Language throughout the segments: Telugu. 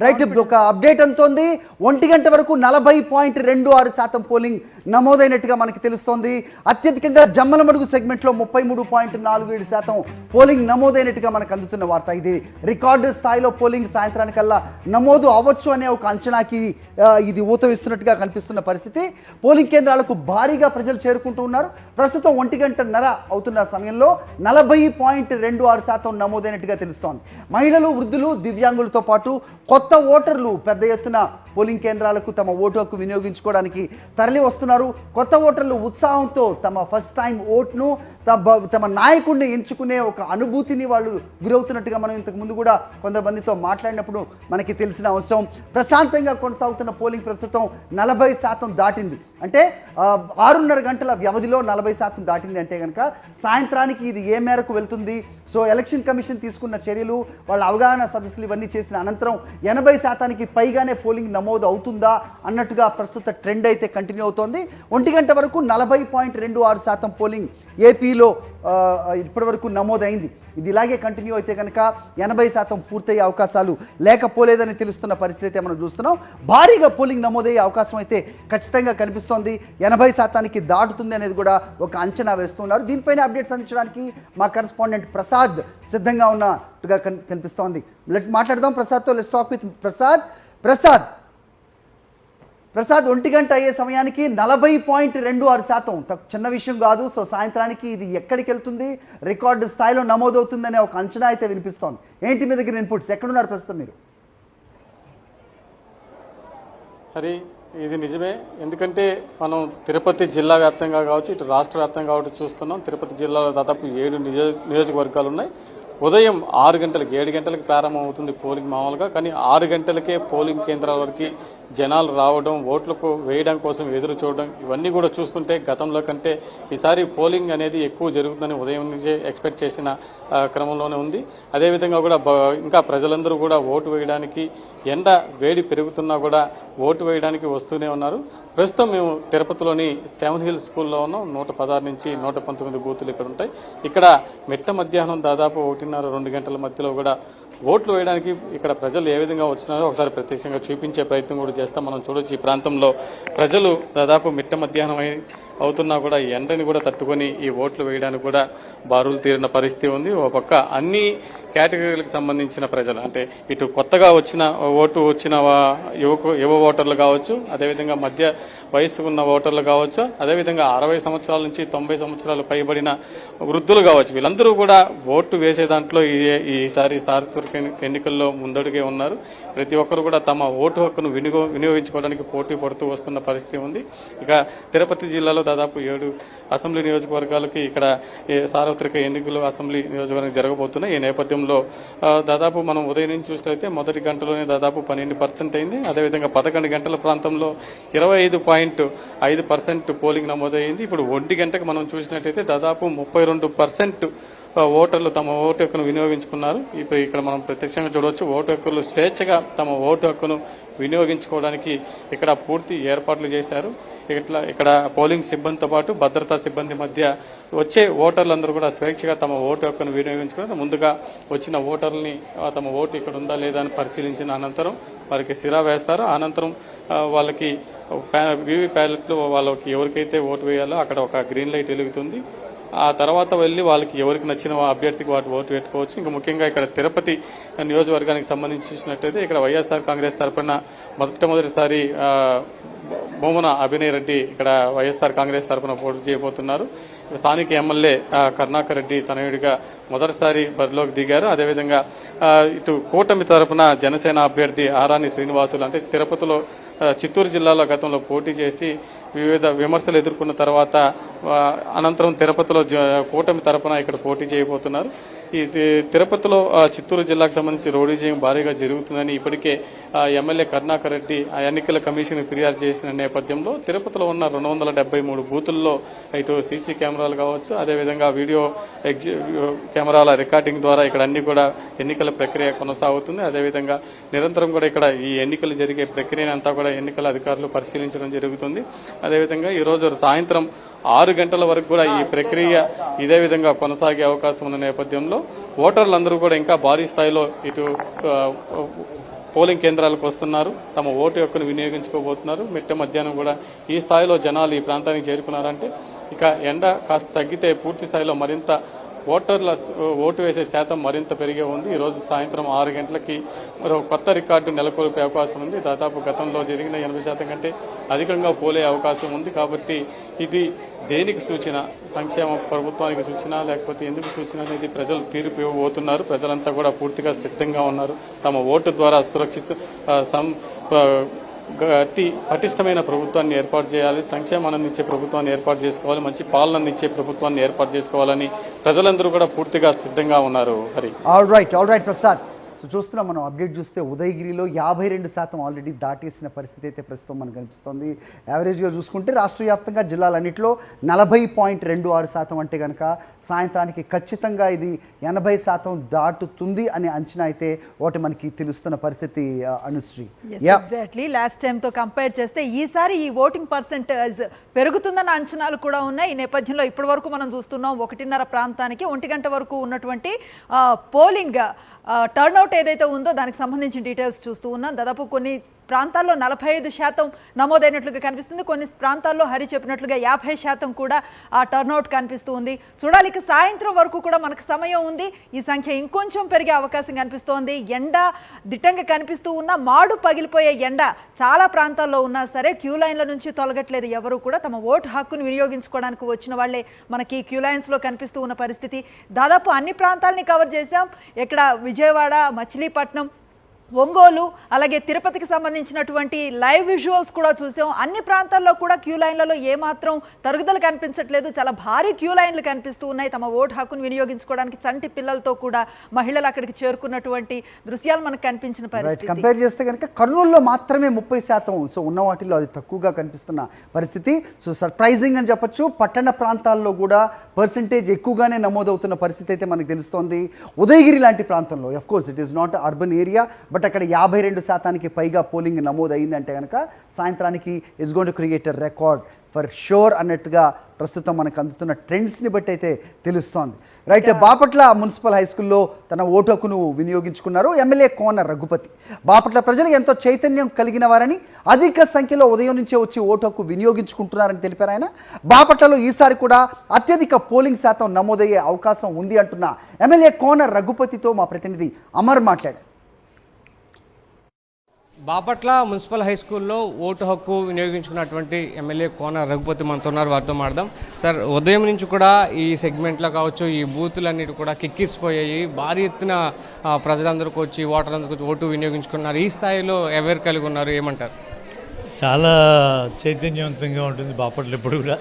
రైట్ ఒక అప్డేట్ అంతోంది 1 గంట వరకు 40.26% పోలింగ్ నమోదైనట్టుగా మనకి తెలుస్తోంది. అత్యధికంగా జమ్మలమడుగు సెగ్మెంట్లో 33.47% పోలింగ్ నమోదైనట్టుగా మనకు అందుతున్న వార్త. ఇది రికార్డు స్థాయిలో పోలింగ్ సాయంత్రానికల్లా నమోదు అవ్వచ్చు అనే ఒక అంచనాకి ఇది ఊతమిస్తున్నట్టుగా కనిపిస్తున్న పరిస్థితి. పోలింగ్ కేంద్రాలకు భారీగా ప్రజలు చేరుకుంటూ ఉన్నారు. ప్రస్తుతం 1 గంటన్నర అవుతున్న సమయంలో 40.26% నమోదైనట్టుగా తెలుస్తోంది. మహిళలు, వృద్ధులు, దివ్యాంగులతో పాటు కొత్త ఓటర్లు పెద్ద ఎత్తున పోలింగ్ కేంద్రాలకు తమ ఓటు హక్కు వినియోగించుకోవడానికి తరలి వస్తున్నారు. కొత్త ఓటర్లు ఉత్సాహంతో తమ ఫస్ట్ టైం ఓట్ను తమ నాయకుడిని ఎంచుకునే ఒక అనుభూతిని వాళ్ళు గురవుతున్నట్టుగా మనం ఇంతకుముందు కూడా కొంతమందితో మాట్లాడినప్పుడు మనకి తెలిసిన అంశం. ప్రశాంతంగా కొనసాగుతున్న పోలింగ్ ప్రస్తుతం 40% దాటింది. అంటే 6.5 గంటల వ్యవధిలో 40% దాటింది అంటే కనుక సాయంత్రానికి ఇది ఏ మేరకు వెళ్తుంది? సో ఎలక్షన్ కమిషన్ తీసుకున్న చర్యలు, వాళ్ళ అవగాహన సదస్సులు ఇవన్నీ చేసిన అనంతరం 80% పైగానే పోలింగ్ నమోదు అవుతుందా అన్నట్టుగా ప్రస్తుత ట్రెండ్ అయితే కంటిన్యూ అవుతోంది. 1 గంట వరకు 40.26% పోలింగ్ ఏపీలో ఇప్పటివరకు నమోదైంది. ఇది ఇలాగే కంటిన్యూ అయితే కనుక 80% పూర్తయ్యే అవకాశాలు లేకపోలేదని తెలుస్తున్న పరిస్థితి అయితే మనం చూస్తున్నాం. భారీగా పోలింగ్ నమోదయ్యే అవకాశం అయితే ఖచ్చితంగా కనిపిస్తోంది. 80% దాటుతుంది అనేది కూడా ఒక అంచనా వేస్తున్నారు. దీనిపైన అప్డేట్స్ అందించడానికి మా కరెస్పాండెంట్ ప్రసాద్ సిద్ధంగా ఉన్నట్టుగా కనిపిస్తోంది. మాట్లాడదాం ప్రసాద్తో. Let's talk with Prasad. 1 గంట అయ్యే సమయానికి 40.26%, చిన్న విషయం కాదు. సో సాయంత్రానికి ఇది ఎక్కడికి వెళ్తుంది, రికార్డు స్థాయిలో నమోదవుతుందనే ఒక అంచనా అయితే వినిపిస్తోంది. ఏంటి మీ దగ్గర ఇన్పుట్స్? ఎక్కడున్నారు ప్రస్తుతం మీరు? హరి, ఇది నిజమే. ఎందుకంటే మనం తిరుపతి జిల్లా వ్యాప్తంగా కావచ్చు, ఇటు రాష్ట్ర వ్యాప్తంగా కావచ్చు చూస్తున్నాం. తిరుపతి జిల్లాలో దాదాపు 7 నియోజకవర్గాలు ఉన్నాయి. ఉదయం 6 గంటలకు 7 గంటలకు ప్రారంభం అవుతుంది పోలింగ్ మామూలుగా. కానీ 6 గంటలకే పోలింగ్ కేంద్రాల వరకు జనాలు రావడం, ఓట్లకు వేయడం కోసం ఎదురు చూడడం, ఇవన్నీ కూడా చూస్తుంటే గతంలో కంటే ఈసారి పోలింగ్ అనేది ఎక్కువ జరుగుతుందని ఉదయం నుంచే ఎక్స్పెక్ట్ చేసిన క్రమంలోనే ఉంది. అదేవిధంగా కూడా ఇంకా ప్రజలందరూ కూడా ఓటు వేయడానికి, ఎండ వేడి పెరుగుతున్నా కూడా ఓటు వేయడానికి వస్తూనే ఉన్నారు. ప్రస్తుతం మేము తిరుపతిలోని 7 హిల్స్ స్కూల్లో ఉన్నాం. 116 నుంచి 119 బూతులు ఇక్కడ ఉంటాయి. ఇక్కడ మిట్ట మధ్యాహ్నం దాదాపు 1:30-2 గంటల మధ్యలో కూడా ఓట్లు వేయడానికి ఇక్కడ ప్రజలు ఏ విధంగా వచ్చినారో ఒకసారి ప్రత్యక్షంగా చూపించే ప్రయత్నం కూడా చేస్తాం. మనం చూడొచ్చు, ఈ ప్రాంతంలో ప్రజలు దాదాపు మిట్ట మధ్యాహ్నం అవుతున్నా కూడా ఎండని కూడా తట్టుకొని ఈ ఓట్లు వేయడానికి కూడా బారులు తీరిన పరిస్థితి ఉంది. ఒక పక్క అన్ని కేటగిరీలకు సంబంధించిన ప్రజలు, అంటే ఇటు కొత్తగా వచ్చిన యువ ఓటర్లు కావచ్చు, అదేవిధంగా మధ్య వయసు ఉన్న ఓటర్లు కావచ్చు, అదేవిధంగా 60 సంవత్సరాల నుంచి 90 సంవత్సరాలు పైబడిన వృద్ధులు కావచ్చు, వీళ్ళందరూ కూడా ఓటు వేసే దాంట్లో ఈసారి సార్వత్రిక ఎన్నికల్లో ముందడుగే ఉన్నారు. ప్రతి ఒక్కరు కూడా తమ ఓటు హక్కును వినియోగించుకోవడానికి పోటీ పడుతూ వస్తున్న పరిస్థితి ఉంది. ఇక తిరుపతి జిల్లాలో దాదాపు 7 అసెంబ్లీ నియోజకవర్గాలకి ఇక్కడ సార్వత్రిక ఎన్నికలు అసెంబ్లీ నియోజకవర్గం జరగబోతున్నాయి. ఈ నేపథ్యంలో దాదాపు మనం ఉదయం నుంచి చూసినట్లయితే మొదటి గంటలోనే దాదాపు 12% అయింది. అదేవిధంగా 11 గంటల ప్రాంతంలో 25.5% పోలింగ్ నమోదైంది. ఇప్పుడు 1 గంటకు మనం చూసినట్లయితే దాదాపు 32% ఓటర్లు తమ ఓటు హక్కును వినియోగించుకున్నారు. ఇప్పుడు ఇక్కడ మనం ప్రత్యక్షంగా చూడవచ్చు, ఓటు హక్కులు స్వేచ్ఛగా తమ ఓటు హక్కును వినియోగించుకోవడానికి ఇక్కడ పూర్తి ఏర్పాట్లు చేశారు. ఇక్కడ పోలింగ్ సిబ్బందితో పాటు భద్రతా సిబ్బంది మధ్య వచ్చే ఓటర్లందరూ కూడా స్వేచ్ఛగా తమ ఓటు హక్కును వినియోగించుకున్నారు. ముందుగా వచ్చిన ఓటర్లని తమ ఓటు ఇక్కడ ఉందా లేదా అని పరిశీలించిన అనంతరం వారికి సిరా వేస్తారు. అనంతరం వాళ్ళకి వీవీ ప్యాలెట్లు వాళ్ళకి ఎవరికైతే ఓటు వేయాలో అక్కడ ఒక గ్రీన్ లైట్ వెలుగుతుంది. ఆ తర్వాత వెళ్ళి వాళ్ళకి ఎవరికి నచ్చిన అభ్యర్థికి వాటి ఓటు పెట్టుకోవచ్చు. ఇంకా ముఖ్యంగా ఇక్కడ తిరుపతి నియోజకవర్గానికి సంబంధించి చూసినట్లయితే ఇక్కడ వైఎస్ఆర్ కాంగ్రెస్ తరఫున మొదటిసారి బొమ్మన అభినయ్ రెడ్డి ఇక్కడ వైఎస్ఆర్ కాంగ్రెస్ తరఫున పోటీ చేయబోతున్నారు. స్థానిక ఎమ్మెల్యే కరుణాకర్ రెడ్డి తనయుడిగా మొదటిసారి బరిలోకి దిగారు. అదేవిధంగా ఇటు కూటమి తరఫున జనసేన అభ్యర్థి ఆరాని శ్రీనివాసులు, అంటే తిరుపతిలో చిత్తూరు జిల్లాలో గతంలో పోటీ చేసి వివిధ విమర్శలు ఎదుర్కొన్న తర్వాత అనంతరం తిరుపతిలో కూటమి తరఫున ఇక్కడ పోటీ చేయబోతున్నారు. ఈ తిరుపతిలో చిత్తూరు జిల్లాకు సంబంధించి రౌడీజం భారీగా జరుగుతుందని ఇప్పటికే ఎమ్మెల్యే కరుణాకర్ రెడ్డి ఎన్నికల కమిషన్ ఫిర్యాదు చేసిన నేపథ్యంలో తిరుపతిలో ఉన్న 273 బూతుల్లో ఇటు సీసీ కెమెరాలు కావచ్చు, అదేవిధంగా వీడియో కెమెరాల రికార్డింగ్ ద్వారా ఇక్కడ అన్ని కూడా ఎన్నికల ప్రక్రియ కొనసాగుతుంది. అదేవిధంగా నిరంతరం కూడా ఇక్కడ ఈ ఎన్నికలు జరిగే ప్రక్రియను అంతా కూడా ఎన్నికల అధికారులు పరిశీలించడం జరుగుతుంది. అదేవిధంగా ఈరోజు సాయంత్రం 6 గంటల వరకు కూడా ఈ ప్రక్రియ ఇదే విధంగా కొనసాగే అవకాశం ఉన్న నేపథ్యంలో ఓటర్లందరూ కూడా ఇంకా భారీ స్థాయిలో ఇటు పోలింగ్ కేంద్రాలకు వస్తున్నారు, తమ ఓటు హక్కును వినియోగించుకోబోతున్నారు. మిట్ట మధ్యాహ్నం కూడా ఈ స్థాయిలో జనాలు ఈ ప్రాంతానికి చేరుకున్నారంటే ఇక ఎండ కాస్త తగ్గితే పూర్తి స్థాయిలో మరింత ఓటర్ల ఓటు వేసే శాతం మరింత పెరిగే ఉంది. ఈరోజు సాయంత్రం 6 గంటలకి మరో కొత్త రికార్డు నెలకొల్పే అవకాశం ఉంది. దాదాపు గతంలో జరిగిన 80% కంటే అధికంగా పోలే అవకాశం ఉంది. కాబట్టి ఇది దేనికి సూచన, సంక్షేమ ప్రభుత్వానికి సూచన లేకపోతే ఎందుకు సూచన అనేది ప్రజలు తీర్పు ఇవ్వబోతున్నారు. ప్రజలంతా కూడా పూర్తిగా సిద్ధంగా ఉన్నారు. తమ ఓటు ద్వారా పటిష్టమైన ప్రభుత్వాన్ని ఏర్పాటు చేయాలి, సంక్షేమాన్ని అందించే ప్రభుత్వాన్ని ఏర్పాటు చేసుకోవాలి, మంచి పాలన అందించే ప్రభుత్వాన్ని ఏర్పాటు చేసుకోవాలని ప్రజలందరూ కూడా పూర్తిగా సిద్ధంగా ఉన్నారు. Hari all right Prasad. So చూస్తున్నాం మనం అప్డేట్ చూస్తే ఉదయగిరిలో 52% ఆల్రెడీ దాటేసిన పరిస్థితి అయితే ప్రస్తుతం మనకు కనిపిస్తుంది. యావరేజ్గా చూసుకుంటే రాష్ట్ర వ్యాప్తంగా జిల్లాలన్నింటిలో 40.26% అంటే కనుక సాయంత్రానికి ఖచ్చితంగా ఇది 80% దాటుతుంది అనే అంచనా అయితే ఒకటి మనకి తెలుస్తున్న పరిస్థితి. అనుశ్రీ, ఎగ్జాక్ట్లీ లాస్ట్ టైంతో కంపేర్ చేస్తే ఈసారి ఈ ఓటింగ్ పర్సెంటేజ్ పెరుగుతుందన్న అంచనాలు కూడా ఉన్నాయి. ఈ నేపథ్యంలో ఇప్పటి వరకు మనం చూస్తున్నాం 1:30 ప్రాంతానికి 1 గంట వరకు ఉన్నటువంటి పోలింగ్ టర్న్అవుట్ ఏదైతే ఉందో దానికి సంబంధించిన డీటెయిల్స్ చూస్తూ ఉన్నాం. దాదాపు కొన్ని ప్రాంతాల్లో 45% నమోదైనట్లుగా కనిపిస్తుంది. కొన్ని ప్రాంతాల్లో హరి చెప్పినట్లుగా 50% కూడా ఆ టర్న్అవుట్ కనిపిస్తూ ఉంది. చూడాలి, ఇక సాయంత్రం వరకు కూడా మనకు సమయం ఉంది. ఈ సంఖ్య ఇంకొంచెం పెరిగే అవకాశం కనిపిస్తోంది. ఎండ దిట్టంగా కనిపిస్తూ ఉన్న మాడు పగిలిపోయే ఎండ చాలా ప్రాంతాల్లో ఉన్నా సరే క్యూ లైన్ల నుంచి తొలగట్లేదు. ఎవరు కూడా తమ ఓటు హక్కును వినియోగించుకోవడానికి వచ్చిన వాళ్ళే మనకి క్యూ లైన్స్లో కనిపిస్తూ ఉన్న పరిస్థితి. దాదాపు అన్ని ప్రాంతాలని కవర్ చేశాం. ఇక్కడ విజయవాడ, మచిలీపట్నం, ఒంగోలు, అలాగే తిరుపతికి సంబంధించినటువంటి లైవ్ విజువల్స్ కూడా చూసాం. అన్ని ప్రాంతాల్లో కూడా క్యూ లైన్లలో ఏమాత్రం తరుగుదల కనిపించట్లేదు. చాలా భారీ క్యూ లైన్లు కనిపిస్తూ ఉన్నాయి. తమ ఓటు హక్కును వినియోగించుకోవడానికి చంటి పిల్లలతో కూడా మహిళలు అక్కడికి చేరుకున్నటువంటి దృశ్యాలు మనకు కనిపించిన పరిస్థితి. కంపేర్ చేస్తే కనుక కర్నూలులో మాత్రమే 30%, సో ఉన్న వాటిల్లో అది తక్కువగా కనిపిస్తున్న పరిస్థితి. సో సర్ప్రైజింగ్ అని చెప్పొచ్చు. పట్టణ ప్రాంతాల్లో కూడా పర్సంటేజ్ ఎక్కువగానే నమోదవుతున్న పరిస్థితి అయితే మనకు తెలుస్తోంది. ఉదయగిరి లాంటి ప్రాంతంలో of course it is not urban area, but అక్కడ 52% పైగా పోలింగ్ నమోదు అయిందంటే కనుక సాయంత్రానికి it's going to create a record for sure అన్నట్టుగా ప్రస్తుతం మనకు అందుతున్న ట్రెండ్స్ని బట్టి అయితే తెలుస్తోంది. రైట్, బాపట్ల మున్సిపల్ హై స్కూల్లో తన ఓటు హక్కును వినియోగించుకున్నారు ఎమ్మెల్యే కోన రఘుపతి. బాపట్ల ప్రజలు ఎంతో చైతన్యం కలిగిన వారని, అధిక సంఖ్యలో ఉదయం నుంచే వచ్చి ఓటు హక్కు వినియోగించుకుంటున్నారని తెలిపారు ఆయన. బాపట్లలో ఈసారి కూడా అత్యధిక పోలింగ్ శాతం నమోదయ్యే అవకాశం ఉంది అంటున్న ఎమ్మెల్యే కోన రఘుపతితో మా ప్రతినిధి అమర్ మాట్లాడారు. బాపట్ల మున్సిపల్ హై స్కూల్లో ఓటు హక్కు వినియోగించుకున్నటువంటి ఎమ్మెల్యే కోన రఘుపతి మనతో ఉన్నారు. వారితో మాట్లాడదాం. సార్, ఉదయం నుంచి కూడా ఈ సెగ్మెంట్లో కావచ్చు, ఈ బూతులన్నిటి కూడా కిక్కిసిపోయాయి. భారీ ఎత్తున ప్రజలందరికీ వచ్చి, ఓటర్లందరికీ వచ్చి ఓటు వినియోగించుకున్నారు. ఈ స్థాయిలో ఎవరు కలిగి ఉన్నారు, ఏమంటారు? చాలా చైతన్యవంతంగా ఉంటుంది బాపట్ల ఇప్పుడు కూడా.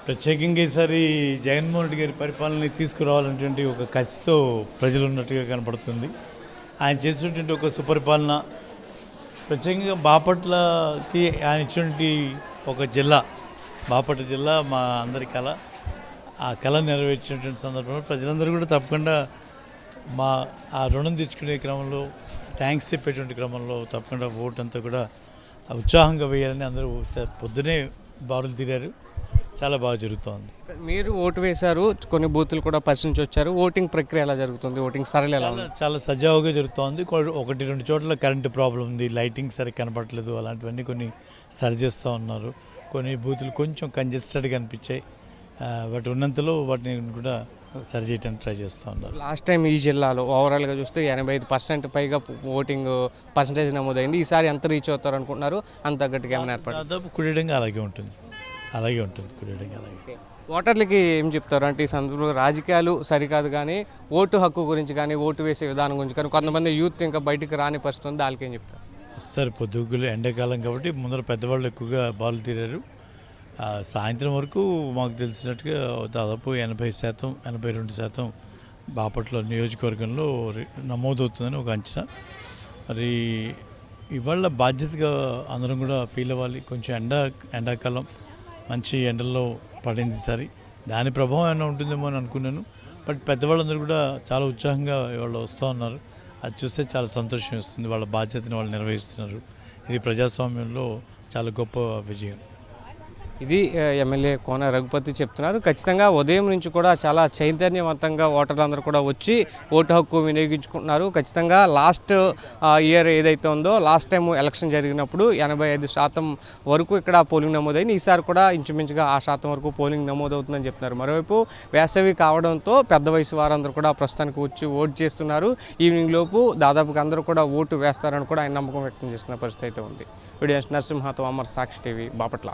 ప్రత్యేకంగా ఈసారి జగన్మోహన్ రెడ్డి గారి పరిపాలనని తీసుకురావాలనేటువంటి ఒక కసితో ప్రజలు ఉన్నట్టుగా కనపడుతుంది. ఆయన చేసినటువంటి ఒక సుపరిపాలన, ప్రత్యేకంగా బాపట్లకి ఆయన ఇచ్చినటువంటి ఒక జిల్లా, బాపట్ల జిల్లా మా అందరి కళ. ఆ కళ నెరవేర్చినటువంటి సందర్భంలో ప్రజలందరూ కూడా తప్పకుండా మా ఆ రుణం తెచ్చుకునే క్రమంలో, థ్యాంక్స్ చెప్పేటువంటి క్రమంలో తప్పకుండా ఓటు అంతా కూడా ఉత్సాహంగా వేయాలని అందరూ పొద్దునే బారులు తీరారు. చాలా బాగా జరుగుతోంది. మీరు ఓటు వేశారు, కొన్ని బూతులు కూడా పరిశీలించి వచ్చారు. ఓటింగ్ ప్రక్రియ ఎలా జరుగుతుంది? ఓటింగ్ సరళి ఎలా ఉంది? చాలా సజావుగా జరుగుతోంది. 1-2 చోట్ల కరెంటు ప్రాబ్లం ఉంది, లైటింగ్ సరిగ్గా కనపడలేదు, అలాంటివన్నీ కొన్ని సరి చేస్తూ ఉన్నారు. కొన్ని బూతులు కొంచెం కంజెస్టెడ్గా అనిపించాయి, బట్ ఉన్నంతలో వాటిని కూడా సరి చేయడానికి ట్రై చేస్తూ ఉన్నారు. లాస్ట్ టైం ఈ జిల్లాలో ఓవరాల్గా చూస్తే 85% పైగా ఓటింగ్ పర్సంటేజ్ నమోదైంది. ఈసారి ఎంత రీచ్ అవుతారు అనుకుంటున్నారు? అంత గట్టిగా ఏమైనా ఏర్పడి? దాదాపు కుడిడంగా అలాగే ఉంటుంది కుడిడంగా అలాగే. ఓటర్లకి ఏం చెప్తారు అంటే ఈ సందర్భంలో రాజకీయాలు సరికాదు కానీ ఓటు హక్కు గురించి కానీ, ఓటు వేసే విధానం గురించి కానీ, కొంతమంది యూత్ ఇంకా బయటికి రాని పరిస్థితి ఉంది, వాళ్ళకి ఏం చెప్తారు? వస్తారు, పొద్దుగులు ఎండాకాలం కాబట్టి ముందర పెద్దవాళ్ళు ఎక్కువగా బాలు తీరారు. సాయంత్రం వరకు మాకు తెలిసినట్టుగా దాదాపు 80%, 82% బాపట్ల నియోజకవర్గంలో నమోదవుతుందని ఒక అంచనా. మరి ఇవాళ బాధ్యతగా అందరం కూడా ఫీల్ అవ్వాలి. కొంచెం ఎండాకాలం మంచి ఎండల్లో పడింది సరి, దాని ప్రభావం ఏమైనా ఉంటుందేమో అని అనుకున్నాను. బట్ పెద్దవాళ్ళందరూ కూడా చాలా ఉత్సాహంగా ఇవాళ వస్తూ ఉన్నారు. అది చూస్తే చాలా సంతోషం వేస్తుంది. వాళ్ళ బాధ్యతని వాళ్ళు నిర్వహిస్తున్నారు. ఇది ప్రజాస్వామ్యంలో చాలా గొప్ప విజయం. ఇది ఎమ్మెల్యే కోన రఘుపతి చెప్తున్నారు. ఖచ్చితంగా ఉదయం నుంచి కూడా చాలా చైతన్యవంతంగా ఓటర్లందరూ కూడా వచ్చి ఓటు హక్కు వినియోగించుకుంటున్నారు. ఖచ్చితంగా లాస్ట్ ఇయర్ ఏదైతే ఉందో లాస్ట్ టైం ఎలక్షన్ జరిగినప్పుడు 85% వరకు ఇక్కడ పోలింగ్ నమోదైంది. ఈసారి కూడా ఇంచుమించుగా ఆ శాతం వరకు పోలింగ్ నమోదవుతుందని చెప్తున్నారు. మరోవైపు వేసవి కావడంతో పెద్ద వయసు వారందరూ కూడా ప్రస్తుతానికి వచ్చి ఓటు చేస్తున్నారు. ఈవినింగ్ లోపు దాదాపుగా అందరూ కూడా ఓటు వేస్తారని కూడా ఆయన నమ్మకం వ్యక్తం చేస్తున్న పరిస్థితి అయితే ఉంది. వీడియో నరసింహతో అమర్, సాక్షి టీవీ, బాపట్ల.